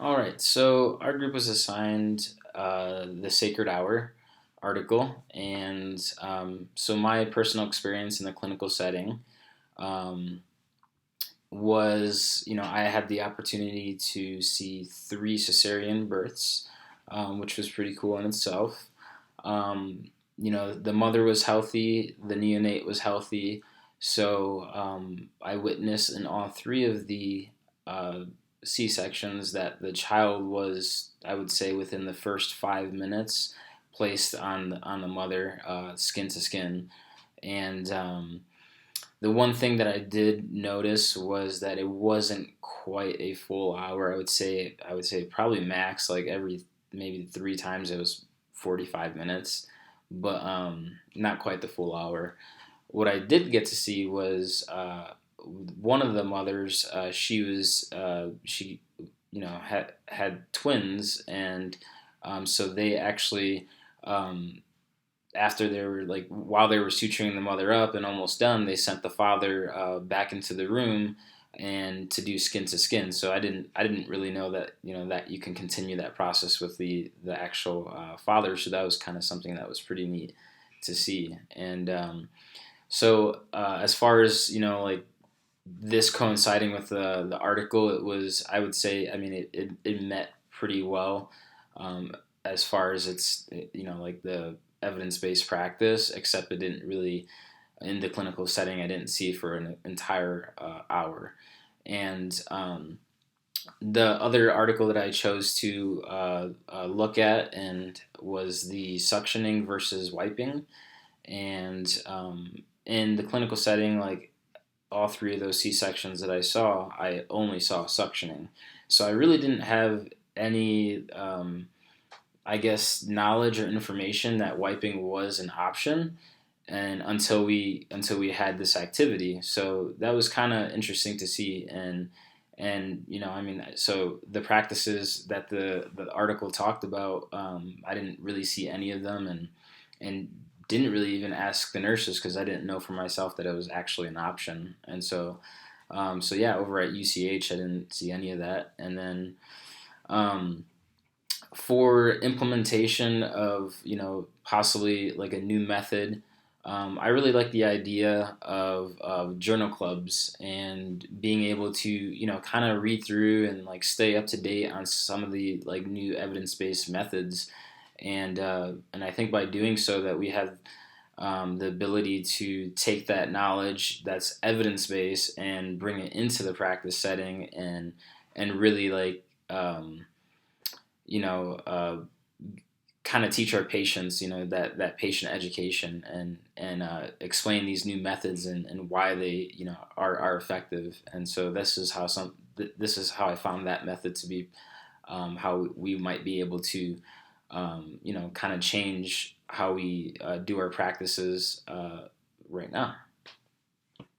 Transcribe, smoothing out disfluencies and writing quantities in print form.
All right, so our group was assigned the Sacred Hour article, and so my personal experience in the clinical setting um, was, I had the opportunity to see three cesarean births, which was pretty cool in itself. The mother was healthy, the neonate was healthy, so I witnessed in all three of the uh, C sections that the child was, I would say, within the first 5 minutes, placed on the mother, skin to skin, and the one thing that I did notice was that it wasn't quite a full hour. I would say probably max like every maybe three times it was 45 minutes, but not quite the full hour. What I did get to see was one of the mothers. She had twins, and so they actually um, after they were like while they were suturing the mother up and almost done, they sent the father back into the room and to do skin to skin. So I didn't really know that that you can continue that process with the actual father. So that was kind of something that was pretty neat to see. And as far as like this coinciding with the article, it was, I would say, I mean it met pretty well um, as far as it's like the evidence based practice, except it didn't really in the clinical setting. I didn't see it for an entire hour, and the other article that I chose to look at and was the suctioning versus wiping, and in the clinical setting, like all three of those C sections that I saw, I only saw suctioning. So I really didn't have any, I guess, knowledge or information that wiping was an option, and until we had this activity. So that was kind of interesting to see, and I mean, so the practices that the article talked about, I didn't really see any of them, and didn't really even ask the nurses because I didn't know for myself that it was actually an option. And so yeah, over at UCH, I didn't see any of that. And then um, for implementation of possibly like a new method, I really like the idea of journal clubs and being able to kind of read through and like stay up to date on some of the like new evidence based methods, and I think by doing so that we have the ability to take that knowledge that's evidence based and bring it into the practice setting, and really like you know uh, kind of teach our patients that patient education, and explain these new methods, and why they are effective. And so this is how I found that method to be, how we might be able to kind of change how we do our practices right now.